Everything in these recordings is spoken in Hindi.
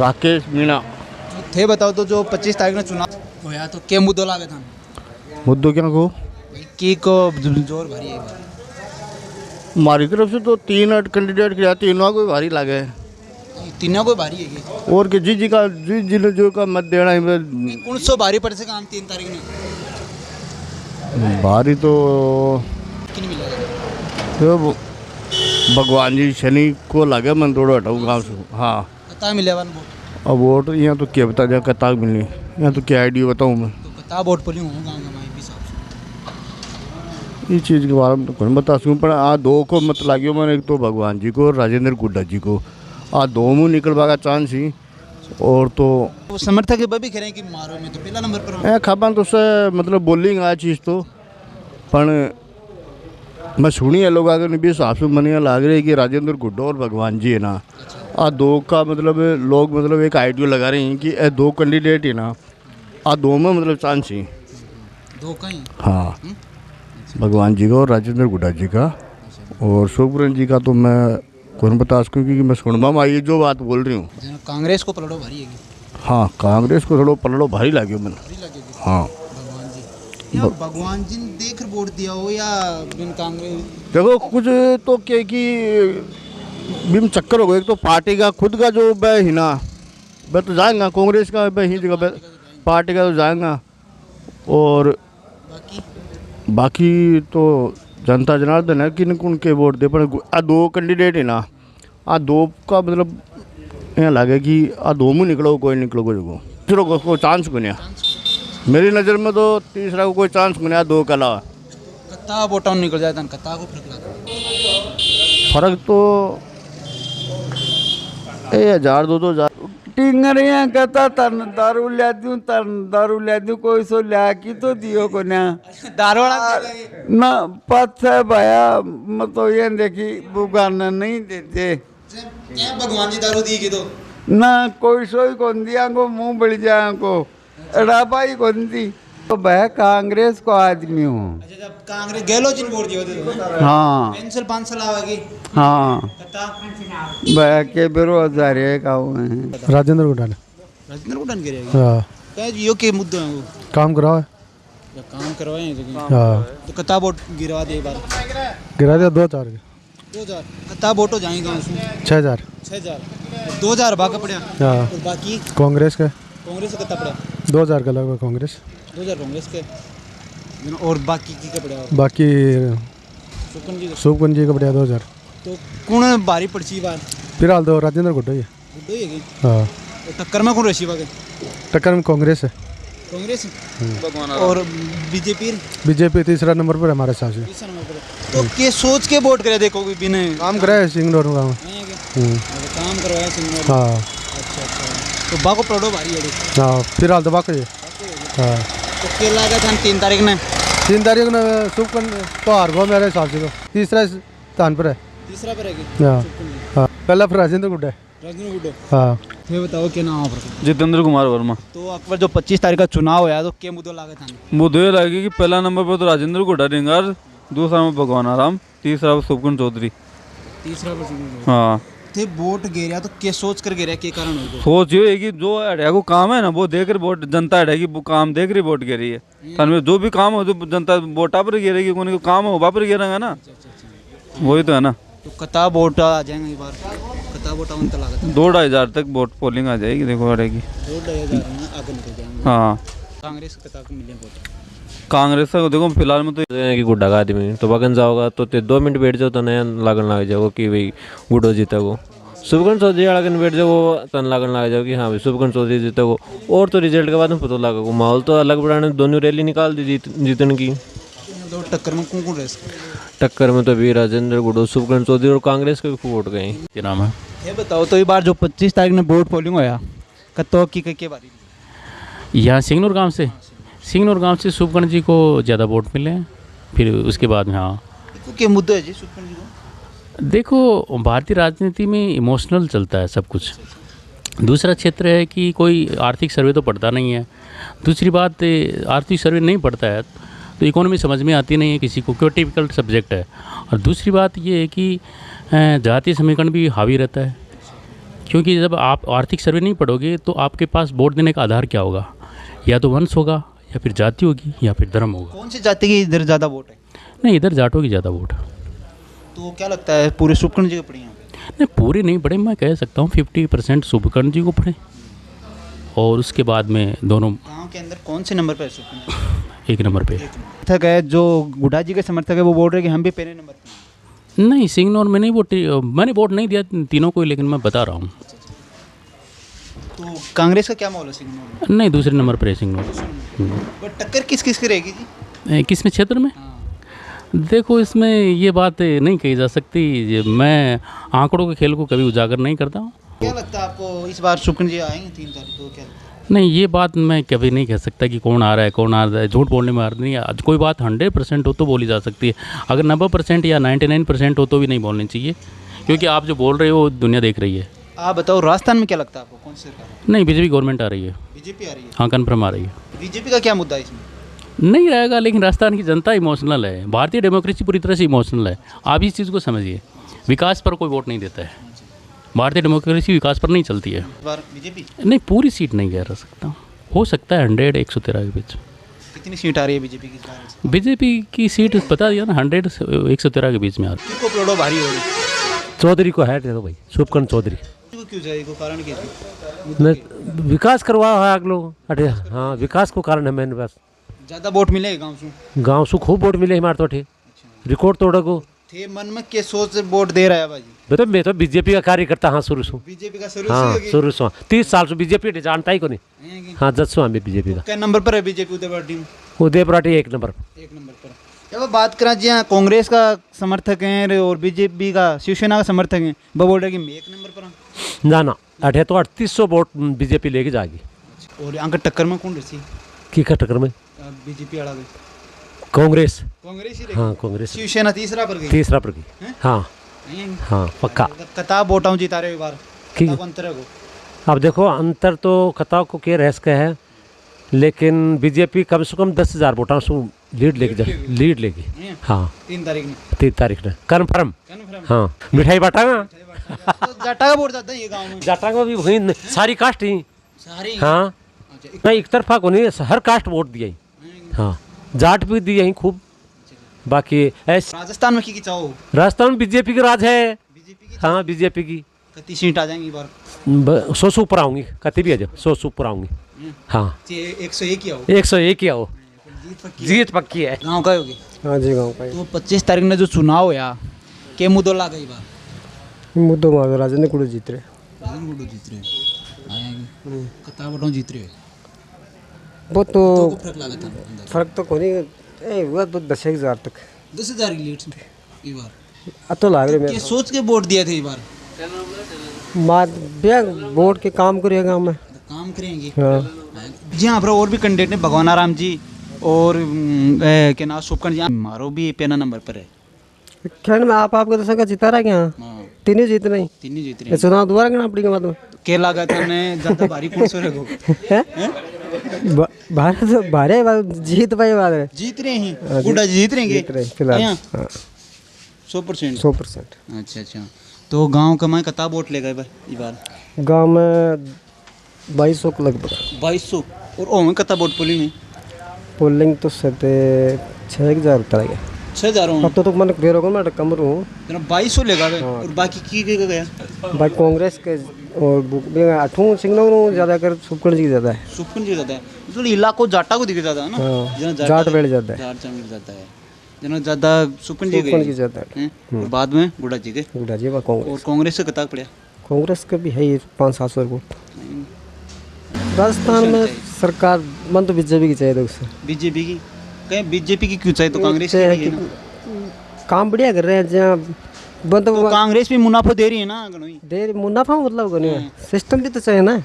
राकेश मीणा। थे बताओ तो जो 25 तारीख में चुनाव होया तो के मुद्दों लागे था मुद्दों क्या को की को जोर भरी है हमारी तरफ से तो 3 कैंडिडेट किया, तीनों को भारी लगे। तीनों को भारी है और कि जी का जी जिले जो का मत देना है कौन सो भारी पड़ से काम 3 तारीख में भारी तो किन मिलेगा भगवान जी शनि को लगे मन थोड़ा हटाऊँ गाँव से। हाँ कता मिलेगा वो अब वोट यहाँ तो क्या बता जाए कता मिलनी, यहाँ तो क्या आइडिया बताऊँ मैं तो कता वोट पोलिंग हो गांव का माई हिसाब से इस चीज़ के बारे में तो कौन बता सकूँ, पर दो को मत लागियो मैंने, एक तो भगवान जी को और राजेंद्र गुड्डा जी को। दो मुँह निकलवा का चांस ही। और तो समर्थक भी कह रहे हैं कि मारो में तो पहला नंबर पर ए खबर तो से मतलब बोलिंग आ चीज़ तो पर मैं सुनी है लोग आगे भी हिसाब से मनिया लाग रही है कि राजेंद्र गुड्डा और भगवान जी है ना, दो का मतलब लोग मतलब एक आइडिया लगा रहे हैं कि दो कैंडिडेट है ना, दो में मतलब चांस ही दो का ही। हाँ भगवान जी का और राजेंद्र गुड्डा जी का। और शोभरन जी का तो मैं कौन बता सकूँ क्योंकि मैं सुनवा में आई जो बात बोल रही हूँ। कांग्रेस को पलड़ो भारी है हाँ कांग्रेस को थोड़ा पलड़ो भारी लगे मैंने। हाँ भगवान जी ने देख वोट दिया हो या बिन कांग्रेस देखो कुछ तो क्या कि बिम चक्कर हो गया। एक तो पार्टी का खुद का जो है ना मैं तो जाएगा कांग्रेस का ही जगह पार्टी का तो जाएगा। और बाकी तो जनता जनार्दन है कि कौन के वोट दे, पर दो कैंडिडेट है ना, दो का मतलब यहाँ लगे कि दो में निकलो कोई निकलो को तीसरा को चांस को नहीं। मेरी नज़र में तो तीसरा को कोई चांस को नहीं, दो का अलावा कत्ता वोटा निकल जाता है कत्ता को फर्क तो 1000 2,000 टिंगरिया कहता तन दारू ले दूं कोई सो लिया की तो दियो को ना दारू ना पथ है भया मैं तो ये देखी बुगाना नहीं देते भगवान जी दारू दी की तो ना कोई सोई कौन दिया को मुंह बढ़ जाए को एड़ापाई कौन दी तो वह कांग्रेस को आदमी हूँ। अच्छा जब कांग्रेस गहलोत जी ने वोट दिया तो हाँ पेंसिल 5 साल आवेगी। हाँ कत्ता वह के बेरोजगार है का राजेंद्र गुड्डा ने राजेंद्र गुड्डा ने करेगा हाँ कह जी यो के मुद्दे हैं वो काम कराओ या काम करवाए हाँ तो कत्ता वोट गिरवा दे बार गिरा दिया 2,000 2000 कत्ता वोट हो जाएंगे उसमें 6,000 6000 2000 बाका पड़ा हाँ और बाकी कांग्रेस के कांग्रेस का कत्ता पड़ा 2,000 का लगभग कांग्रेस 2000 कांग्रेस के और बाकी की का पड़ा बाकी सुकन जी शुभकुंज जी का बढ़िया 2,000 तो कौन भारी पड़ची बार फिलहाल तो राजेंद्र गुड्डा ही है। गुड्डो ही है हाँ तो टक्कर में कौन रशी बागे टक्कर में कांग्रेस है। कांग्रेस और बीजेपी तीसरा नंबर पर है हमारे हिसाब से। तीसरा नंबर पर तो के सोच के वोट करे देखो बिना काम कराए सिंगनौर गाँव काम करवाया सिंह हाँ अच्छा तो बाको पड़ो भारी है हाँ फिलहाल तो बाकी है। हाँ तो के लगा था 3 तारीख ने 3 तारीख ने शुभकुंज तो हार गो मेरे हिसाब से तो तीसरा स्थान पर है। तीसरा पर है हाँ हाँ पहला फिर राजेंद्र गुड्डा है। राजेंद्र गुड्डो हाँ ये बताओ क्या नाम आपका? जितेंद्र कुमार वर्मा। तो अकबर जो 25 तारीख का चुनाव होया तो क्या मुद्दों लागे था मुद्दे ये लगे कि पहला नंबर पर तो राजेंद्र गुड्डा डिंगार, दूसरा में भगवान आराम, तीसरा पर शुभकुंज चौधरी। तीसरा पर हाँ थे वोट गिरा तो क्या सोच कर गिरा के कारण हो सोच ये है कि जो अड़िया को काम है ना वो देख रही वोट, जनता अड़िया की काम देख रही वोट गिरी है। तन जो भी काम हो तो जनता वोटा पर गिरेगी, कोई को काम हो पर गिरेगा ना, वही तो है ना। तो कता वोट आ जाएंगे इस बार कता वोट उन तक लागत 2-2,500 तक वोट पोलिंग आ जाएगी देखो अड़ेगी। 2-2,500 आगे निकल जाएंगे। हाँ कांग्रेस कता को मिले वोट कांग्रेस का देखो फिलहाल में तो कि गुड्डा का आदमी तो बगन जाओगा तो 2 मिनट बैठ जाओ तो नया लगन लग जाओ कि भाई गुड्डो जीता को। शुभकर्ण चौधरी वाला बैठ जाओ वो तन लगन लग जाओ कि हाँ भाई शुभकर्ण चौधरी जीता को। और तो रिजल्ट के बाद में पता लगा को माहौल तो अलग बढ़ाने दोनों रैली निकाल दी जीतने की। तो टक्कर में कौन रह टक्कर में तो भी राजेंद्र गुड्डो, शुभकर्ण चौधरी और कांग्रेस के भी वोट गए। क्या नाम है ये बताओ तो इस बार जो 25 तारीख में वोट पोलिंग होया कतो की के बारी यहाँ सिंगनौर गांव से शुभकर्ण जी को ज़्यादा वोट मिले हैं। फिर उसके बाद में हाँ क्या मुद्दे है जी सुकन जी को देखो भारतीय राजनीति में इमोशनल चलता है सब कुछ। दूसरा क्षेत्र है कि कोई आर्थिक सर्वे तो पढ़ता नहीं है। दूसरी बात आर्थिक सर्वे नहीं पढ़ता है तो इकोनॉमी समझ में आती नहीं है किसी को, क्यों टिपिकल सब्जेक्ट है। और दूसरी बात ये है कि जातीय समीकरण भी हावी रहता है क्योंकि जब आप आर्थिक सर्वे नहीं पढ़ोगे तो आपके पास वोट देने का आधार क्या होगा? या तो वंश होगा, या फिर जाति होगी, या फिर धर्म होगा। कौन सी जाति की इधर ज़्यादा वोट है? नहीं, इधर जाटों की ज़्यादा वोट। तो क्या लगता है पूरे सुपकर्ण जी को पड़ी यहाँ पे? नहीं, पूरे नहीं पढ़े, मैं कह सकता हूँ 50% सुपकर्ण जी को पढ़े, और उसके बाद में दोनों गाँव के अंदर कौन से नंबर पर है सुपकर्ण? 1 नंबर पे। समर्थक है जो गुड्डा जी के समर्थक है, वो बोल रहे हैं कि हम भी पहले नंबर पर हैं। नहीं, सिंगनौर में नहीं वोट, मैंने वोट नहीं दिया तीनों को, लेकिन मैं बता रहा हूँ। तो कांग्रेस का क्या माहौल है सिंगनौर में? नहीं, दूसरे नंबर पर है सिंगनौर। पर टक्कर किस किस की रहेगी जी? किस में क्षेत्र में? देखो, इसमें ये बात नहीं कही जा सकती, मैं आंकड़ों के खेल को कभी उजागर नहीं करता हूँ। क्या लगता है आपको इस बार सुपकर्ण जी आएंगे 3 तारीख को? क्या लगता है? नहीं, ये बात मैं कभी नहीं कह सकता कि कौन आ रहा है कौन आ रहा है, झूठ बोलने में अर्थ नहीं है। आज कोई बात 100% हो तो बोली जा सकती है, अगर 90% या 99% हो तो भी नहीं बोलनी चाहिए, क्योंकि आप जो बोल रहे हो दुनिया देख रही है। आप बताओ, राजस्थान में क्या लगता है आपको, कौन सी सरकार? नहीं, बीजेपी गवर्नमेंट आ रही है। बीजेपी आ रही है? हाँ, कन्फर्म आ रही है। बीजेपी का क्या मुद्दा है इसमें? नहीं रहेगा, लेकिन राजस्थान की जनता इमोशनल है, भारतीय डेमोक्रेसी पूरी तरह से इमोशनल है। आप इस चीज़ को समझिए, विकास पर कोई वोट नहीं देता है, भारतीय डेमोक्रेसी विकास पर नहीं चलती है। इस बार बीजेपी नहीं, पूरी सीट नहीं कह सकता, हो सकता है 100-113 के बीच। कितनी सीट आ रही है बीजेपी की इस बार? बीजेपी की सीट बता दिया ना, 100-113 के बीच में आ रही। किसको प्रोडो भारी हो रही? चौधरी को है देखो भाई, शुभकर्ण चौधरी। को क्यों चाहिए, को कारण क्या है? मैं विकास करवा है आप लोग अटे, हाँ विकास को कारण है मैंने बस। ज़्यादा वोट मिलेगा गाँव से? गांव से खूब वोट मिले हमारे तो अठे, रिकॉर्ड तोड़ा को थे मन में के सोच से वोट दे रहा है बाजी? मैं तो बीजेपी का कार्यकर्ता हाँ शुरू से। बीजेपी का शुरू हाँ से शुरू से 30 साल से बीजेपी जानता ही को नहीं। है? हाँ 10 सौ हमें बीजेपी का। क्या नंबर पर है BJP Udaipur team? Udaipur 1 number. 1 number पर। जब बात करें जी, हाँ कांग्रेस का समर्थक हैं और बीजेपी का, शिवसेना का समर्थक हैं, वो बोल रहे हैं कि मैं 1 नंबर पर हूँ। ना ना अठे तो 3800 वोट बीजेपी लेके जाएगी। और यहाँ का टक्कर में कौन रही? की का टक्कर में बीजेपी वाला कांग्रेस। कांग्रेस ही हाँ कांग्रेस। शिवसेना तीसरा पर गई। तीसरा पर की। हाँ हाँ पक्का। कताब वोटाऊँ जिता रहे बार ठीक। अंतर है को। अब देखो अंतर तो कताव को के रहस का है, लेकिन बीजेपी कम से कम 10,000 वोटों से लीड लेगी। हाँ 3 तारीख में। 3 तारीख ने कन्फर्म। हाँ मिठाई बांटागा। तो जाटा का वोट जाता है ये गाँव में? जाटा को भी वही सारी कास्ट ही। सारी? हाँ नहीं एक तरफा को नहीं, हर कास्ट वोट दिया ही। हाँ जाट भी दिया ही खूब। बाकी ऐसे राजस्थान में की चाहो? राजस्थान में बीजेपी का राज है। बीजेपी की? हाँ बीजेपी की। कितनी सीट आ जाएंगी बार? 100 ऊपर आऊंगी, कति भी आ जाओ 100 ऊपर आऊंगी। हाँ 101 ही आओ। 101 ही आओ, जीत पक्की है। गाँव का होगी? हाँ जी गाँव का तो 25 तारीख में जो चुनाव होया के मुद्दों ला गई बार? मुद्दों मार राजेंद्र गुड़ जीत रहे। राजेंद्र गुड्डू जीत रहे आएंगे, कतार वोटों जीत रहे। वो तो फर्क लगा था अंदर? फर्क तो कोई नहीं हुआ, तो 10,000 तक 10,000 की लीड इस बार। अब तो लाग रहे ये सोच के वोट दिए थे इस बार? मार बिया वोट के काम करेगा मैं। काम करेंगे। हाँ जी हाँ, पर और भी कैंडिडेट ने, भगवान राम जी और क्या नाम शुभकर्ण जी, मारो भी पहला नंबर पर है। खैर में आपका तो संग जीता रहा क्या? तीन ही जीत नहीं, तीन ही जीत रहे। चुनाव दोबारा करना पड़ेगा बाद में। के लगा था ने ज्यादा भारी कौन से रहो? भारत भारे जीत पाए बाद में। जीत रहे हैं गुड्डा जी, जीत रहेंगे फिलहाल 100%। 100%। अच्छा अच्छा, तो गांव का मैं कितना वोट लेगा इस बार? गांव में 2200 के लगभग। 2200। और ओ में कितना वोट पोलिंग में? पोलिंग तो सते 6,000 उतर गया। 6,000 अब तो मैं बेरो को मैं कम रहूँ। 2200 लेगा और बाकी की गया? भाई कांग्रेस के और आठों सिंगनौर ज़्यादा कर सुपकर्ण जी ज़्यादा है। सुपकर्ण जी ज़्यादा है, मतलब इलाको जाटा को दिखे ज़्यादा है ना? हाँ, जाट वेड़ ज़्यादा है। जाट मिल जाता है जना ज़्यादा सुपकर्ण जी ज़्यादा है। और बाद में गुड्डा जी के। गुड्डा जी व कांग्रेस। और कांग्रेस से कितना पड़ा? कांग्रेस का भी है 500-700 वोट। राजस्थान में सरकार मन तो बीजेपी की चाहिए था उससे। बीजेपी की? कहीं बीजेपी की क्यों चाहिए? तो कांग्रेस की है ना? काम बढ़िया कर रहे हैं जहाँ तो कांग्रेस भी मुनाफा दे रही है ना? दे मुनाफा मतलब सिस्टम भी तो चाहिए ना।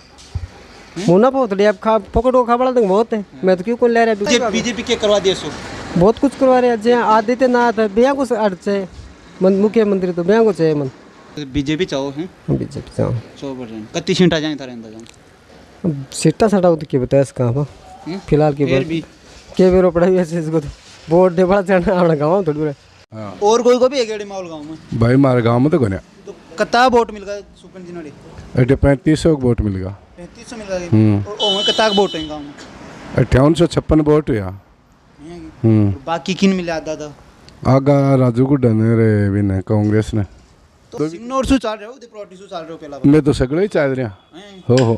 मुनाफा होता है, अब खा पकड़ को खा बड़ा तो बहुत है। मैं तो क्यों कौन ले रहा है? बीजेपी क्या करवा दिया? सो बहुत कुछ करवा रहे हैं जहाँ आदित्यनाथ है, बिया को अड़ चाहिए मुख्यमंत्री, तो बिया को चाहिए मन। बीजेपी चाहो है? बीजेपी चाहो 100%। कितनी सीट आ जाएंगे तारे अंदाजा? सीटा साटा तो क्या बताया कहाँ पर फिलहाल की बात के बेरो पढ़ाई ऐसे इसको तो वोट दे बड़ा चढ़ना अपना गाँव थोड़ी। और कोई को भी है गेड़ी माहौल गाँव में? भाई हमारे गांव में तो कोने। तो कितना वोट मिल गया सुपन जी ने एटे 3500 वोट मिल गया 3500 मिल गया और ओमे कितना वोट है गांव में 5856 वोट हुआ बाकी किन मिले आधा था आगा राजू गुड्डा ने रे विन कांग्रेस ने तो सिग्नोर सु चल रहे हो प्रोटी सु चल रहे हो पहला मैं तो सगळे ही चल रहा हो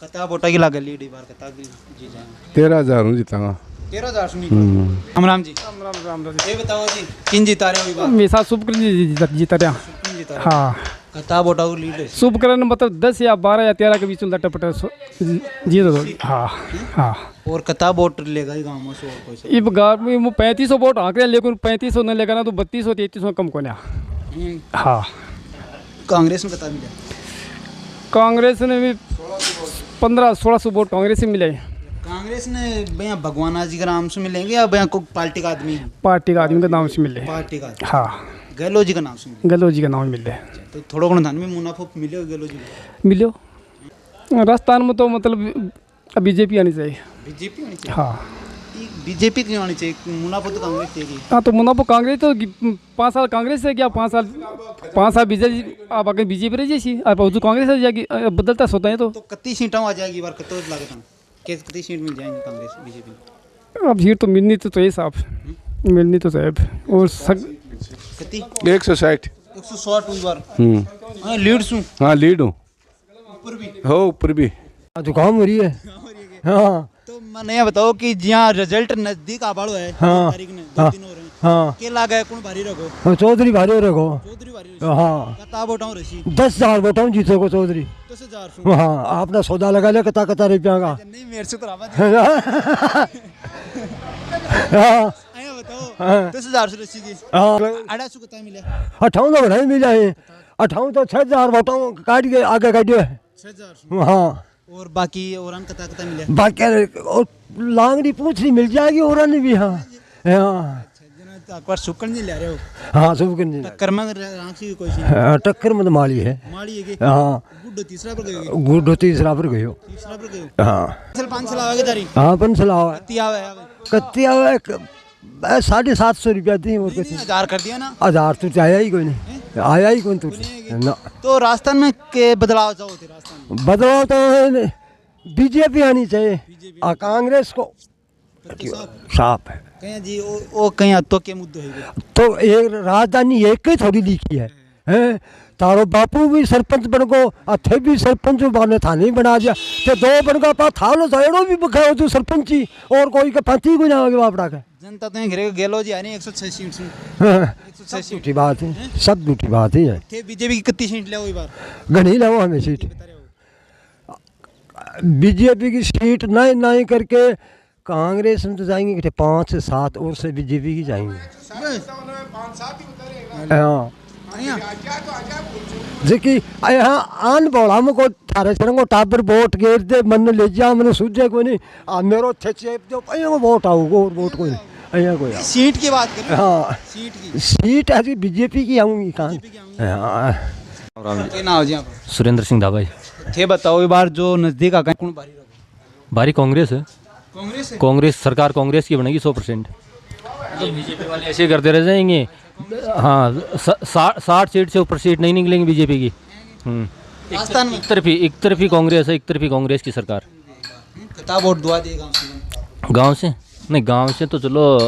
कितना वोटा की लागे लीड इस बार कितना जी जाए 13000 हूं जीतांगा 13000 सुनी राम जी राम ये बताओ जी किन जीता रहे हो इस बार मेरे साथ शुभकरण जी जीता रहा हाँ कितना वोटा की लीड है शुभकरण मतलब 10 या 12 या 13 के बीच में लटपट जीत दो हाँ हाँ और कितना वोट लेगा ये गांव में से और कोई इस गाँव में वो 3500 वोट आंक रहे लेकिन 3500 नहीं लेगा ना तो 3200 3300 कम को हाँ कांग्रेस में कितना मिला कांग्रेस ने भी 1500-1600 वोट कांग्रेस से मिले कांग्रेस ने भैया भगवाना जी के नाम से मिलेंगे या भैया को पार्टी का आदमी पार्टी का आदमी के नाम से मिले पार्टी का हाँ गहलोत जी का नाम से गहलोत जी का नाम मिले तो थोड़ा घना धान में मुनाफा मिले गहलोत जी को मिलो राजस्थान में तो मतलब बीजेपी आनी चाहिए बीजेपी होनी चाहिए हाँ बीजेपी क्यों आनी चाहिए मुनाफा तो कांग्रेस चाहिए हाँ तो मुनाफा कांग्रेस तो 5 साल कांग्रेस से क्या 5 साल बीजेपी आप अगर बीजेपी रह जाइए आप जो कांग्रेस हो जाएगी बदलता सोता है तो कितनी सीटें आ जाएगी बार कितना लागत कितनी सीट मिल जाएंगी कांग्रेस बीजेपी अब सीट तो मिलनी तो चाहिए साहब मिलनी तो चाहिए और कितनी 160 160 इस बार हाँ लीड सू हाँ लीड हूँ ऊपर भी हो ऊपर भी जुकाम हो रही है हाँ तो मैंने ये बताओ कि जहाँ रिजल्ट नजदीक आ बाड़ो है हाँ, तारीख ने 2 दिन हो रहे हैं हाँ के लागा है कौन भारी रखो चौधरी भारी रखो चौधरी भारी हाँ कता बोटाऊं रसी 10,000 बताऊँ जीतो को चौधरी 10,000 हाँ आपने सौदा लगा लिया कता कता रुपया का नहीं मेरे से तो रामा हाँ आया बताओ 10,000 से रसी की हाँ आड़ा सु कता मिला 58 तो बढ़ाई मिला है 58 तो 6,000 बताऊँ काट के आगे काटियो है 6,000 हाँ और बाकी औरन कता कता मिला बाकी और लांगड़ी पूछनी मिल जाएगी और भी हाँ हाँ एक बार सुकन जी ले रहे हो हाँ सब करनी टक्कर में रांची कोई सी टक्कर में तो माली है माड़ी है कि हाँ गुड्डो तीसरा पर गयो गुड्डो तीसरा पर गयो तीसरा पर गयो हाँ चल 5 साल आवे जारी हाँ 5 साल आवे कत्ती आवे कत्ती आवे 750 रुपया दी और कुछ 1000 कर दिया ना 1000 तो आया ही कोई नहीं आया ही कौन तो ना तो राजस्थान में के बदलाव चाहो थे राजस्थान में बदलाव तो बीजेपी आनी चाहिए कांग्रेस को साफ है कहीं जी वो कहीं तो के मुद्दे है तो एक राजधानी एक ही थोड़ी लिखी है हैं तारो बापू भी सरपंच बन गो अथे भी सरपंच बने थाने बना दिया तो 2 बन गया पा था लो जाएड़ो भी बखाओ तू सरपंची और कोई का पाती को ना आगे बापड़ा का जनता तो घरे गेलो जी आने 106 सीट से 106 सीट झूठी बात है सब झूठी बात है थे बीजेपी की कितनी सीट ले हुई बार गणी लाओ हमें सीट बीजेपी की सीट नहीं करके कांग्रेस में तो जाएंगे कि 5 से 7 और से बीजेपी की जाएंगे हाँ जी यहाँ आन बोला मुझको थारे चरणों टाबर वोट गेर दे मन ले जा मैंने सूझे कोई नहीं मेरो थे चेप जो अयो वोट आओगे और वोट कोई नहीं अयो कोई सीट की बात करें हाँ सीट की सीट ऐसी बीजेपी की आऊँगी कहाँ हाँ के नाम जी आप सुरेंद्र सिंह धाबाई थे बताओ ये बार जो नजदीक आ कौन भारी रखो भारी कांग्रेस है कांग्रेस है कांग्रेस सरकार कांग्रेस की बनेगी 100%। तो बीजेपी वाले ऐसे करते रह जाएंगे हाँ 60 सीट से ऊपर सीट नहीं निकलेंगी बीजेपी की राजस्थान में एक तरफी कांग्रेस है एक तरफी कांग्रेस की सरकार कितना वोट दुआ देगा गांव से नहीं गांव से तो चलो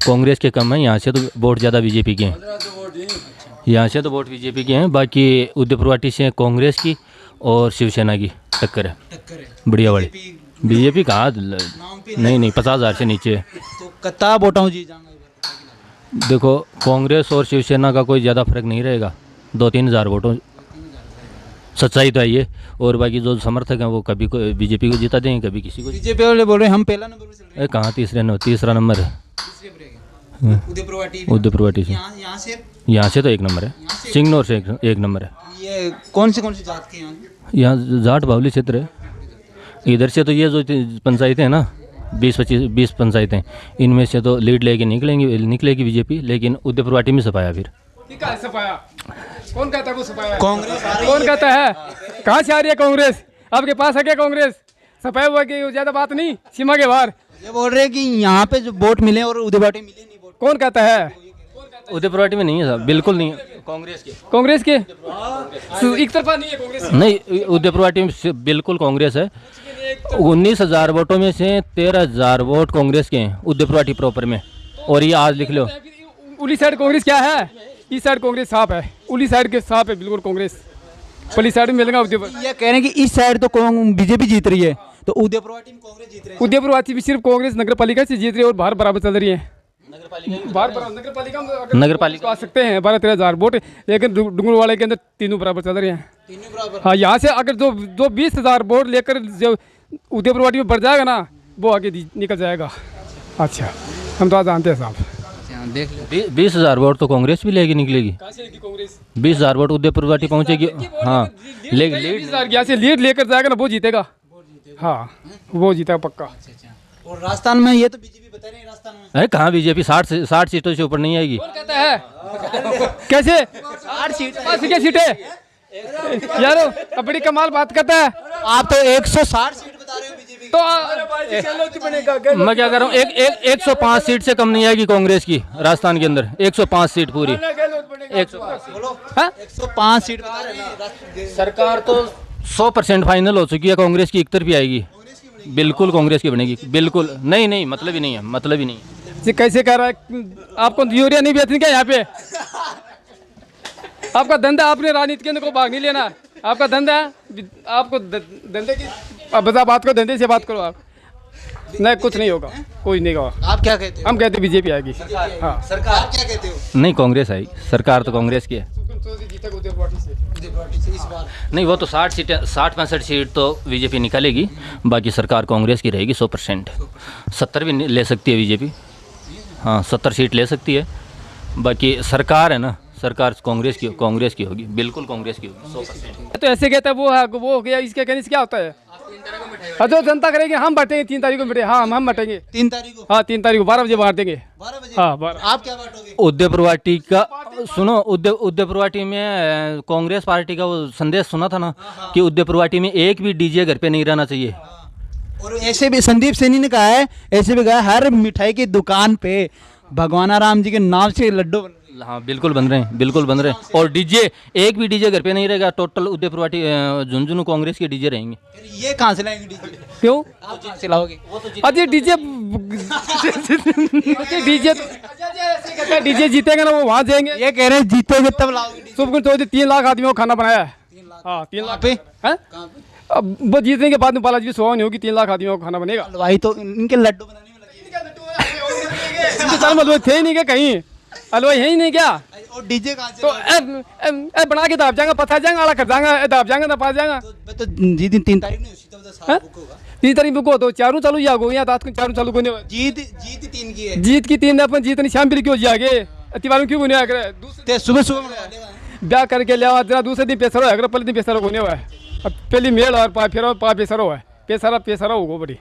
कांग्रेस के कम है यहाँ से तो वोट ज़्यादा बीजेपी के हैं यहाँ से तो वोट बीजेपी के हैं बाकी उदयपुरवाटी से कांग्रेस की और शिवसेना की टक्कर है बढ़िया वाली बीजेपी कहाँ नहीं 50,000 से नीचे है तो कितना वोटा जी देखो कांग्रेस और शिवसेना का कोई ज़्यादा फर्क नहीं रहेगा 2-3 हज़ार वोटों सच्चाई तो है ये और बाकी जो समर्थक हैं वो कभी बीजेपी को जिता देंगे कभी किसी को बीजेपी वाले बोल रहे हैं हम पहला नंबर पे चल रहे कहाँ तीसरा नंबर है हैं उदयपुरवाटी से यहाँ से तो 1 नंबर है सिंगनौर से 1 नंबर है ये कौन सी जात के यहाँ जाट बावली क्षेत्र है इधर से तो ये जो पंचायतें हैं ना 20 पंचायतें इनमें से तो लीड लेके निकलेगी बीजेपी लेकिन उदयपुरवाटी में सपाया फिर सपाया कौन कहता है वो सपाया कांग्रेस कौन कहता है कहाँ से आ रही है कांग्रेस आपके पास है क्या कांग्रेस सपाया हुआ की ज़्यादा बात नहीं सीमा के बाहर ये बोल रहे हैं कि यहाँ पे जो वोट मिले और उदयपुरवाटी मिले नहीं वोट कौन कहता है उदयपुरवाटी में नहीं है साहब, बिल्कुल नहीं है। कांग्रेस के एक तरफा नहीं है कांग्रेस। नहीं, उदयपुरवाटी में बिल्कुल कांग्रेस है। 19,000 वोटों में से 13,000 वोट कांग्रेस के हैं उदयपुरवाटी प्रॉपर में। और ये आज लिख लो, उली साइड कांग्रेस क्या है, इस साइड कांग्रेस साफ है, उली साइड के साफ है बिल्कुल कांग्रेस। पली साइड में मिलेगा उदयपुर। ये कह रहे हैं कि इस साइड तो बीजेपी जीत रही है, तो उदयपुरवाटी में कांग्रेस जीत रही है। उदयपुरवाटी में सिर्फ कांग्रेस नगर पालिका से जीत रही है और बाहर बराबर चल रही है। नगर पालिका आ सकते हैं 12-13,000 वोट, लेकिन डुंगरवाड़े के अंदर तीनों बराबर चल रहे हैं। हाँ, यहाँ से अगर जो 20,000 वोट लेकर जो उदयपुरवाटी में बढ़ जाएगा ना, वो आगे निकल जाएगा। अच्छा, हम तो आज जानते हैं साहब। देख लो 20,000 वोट तो कांग्रेस भी लेके निकलेगी। 20,000 वोट उदयपुरवाटी पहुंचेगी। हाँ, लीड लेकर जाएगा ना, वो जीतेगा। हाँ, वो जीतेगा पक्का। और राजस्थान में ये तो बीजेपी बता रहे हैं, राजस्थान में अरे कहाँ बीजेपी 60 सीटों से ऊपर नहीं आएगी। कौन कहता है कैसे 60 सीटें यारो, अब बड़ी कमाल बात करता है। आप तो 160 सीट बता रहे हो बीजेपी तो मैं क्या कर रहा हूँ, 105 सीट से कम नहीं आएगी कांग्रेस की राजस्थान के अंदर। 105 सीट पूरी 105 सीट बता रहे हैं। सरकार तो 100% फाइनल हो चुकी है, कांग्रेस की एक तरफी आएगी। बिल्कुल कांग्रेस की बनेगी, बिल्कुल। नहीं मतलब ही नहीं है, मतलब ही नहीं है। ये कैसे कर रहा है, आपको यूरिया नहीं बेचनी क्या यहाँ पे? आपका धंधा, आपने राजनीति के अंदर को भाग नहीं लेना। आपका धंधा है, आपको धंधे की बस आप बात करो, धंधे से बात करो आप। नहीं, कुछ नहीं होगा, कोई नहीं होगा। आप क्या कहते हो? हम कहते बीजेपी आएगी। हाँ, सरकार क्या कहते हो? नहीं, कांग्रेस आएगी, सरकार तो कांग्रेस की है। नहीं, वो तो 60-65 सीट तो बीजेपी निकालेगी, बाकी सरकार कांग्रेस की रहेगी 100%। 70 भी ले सकती है बीजेपी। हाँ, 70 सीट ले सकती है, बाकी सरकार है ना, सरकार कांग्रेस की होगी, बिल्कुल कांग्रेस की होगी 100%। तो ऐसे कहता है वो है, वो हो गया, इसके कहने से क्या होता है? हाँ, जो जनता करेगी, हम बांटेंगे 3 तारीख को बैठे। हाँ, हम बांटेंगे 3 तारीख को। हाँ, 3 तारीख को 12 बजे बांट देंगे। 12 बजे? हाँ, आप क्या बांटोगे? उदयपुरवाटी का सुनो, उदयपुरवाटी में कांग्रेस पार्टी का वो संदेश सुना था ना कि उदयपुरवाटी में एक भी डीजे घर पे नहीं रहना चाहिए। और ऐसे भी संदीप सैनी ने कहा है, ऐसे भी कहा है, हर मिठाई की दुकान पे भगवान राम जी के नाम से लड्डू। हाँ, बिल्कुल बन रहे हैं, बिल्कुल बन रहे हैं। और डीजे, एक भी डीजे घर पे नहीं रहेगा। टोटल उदयपुरवाटी झुंझुनू कांग्रेस के डीजे रहेंगे। ये कहाँ से लाएंगे डीजे? क्यों आप कहाँ से लाओगे? अरे डीजे जीतेगा ना, वो वहाँ जाएंगे। ये कह रहे हैं जीतोगे तब लाओगे। सुबह तो 3 लाख आदमियों को खाना बनाया है। हाँ, 3 लाख पे है। अब वो जीतने के बाद में बालाजी भी सुहाव नहीं होगी, 3 लाख आदमियों को खाना बनेगा। हलवाई तो इनके लड्डू बनाने में लगे थे ही नहीं क्या कहीं, हलवाई है ही नहीं क्या? और डीजे कहाँ से? तो बना के दाब जाएगा, पता जाएगा, आड़ा कर जाएगा, दाब जाएगा ना, पास जाएगा। तो जिस दिन 3 तारीख नहीं उसी तो 3 तारीख को तो चारों चालू या गो, यहाँ रात को चारों चालू को जीत 3 की है। जीत की 3 अपन जीतनी शाम भी क्यों जागे अतिवार क्यों गुने आकर सुबह ब्याह करके ले जरा दूसरे दिन पैसा हो, पहले दिन पैसा होने हुआ है। अब पहली मेल और फिर पा पैसा हुआ है, पैसा होगा बड़ी।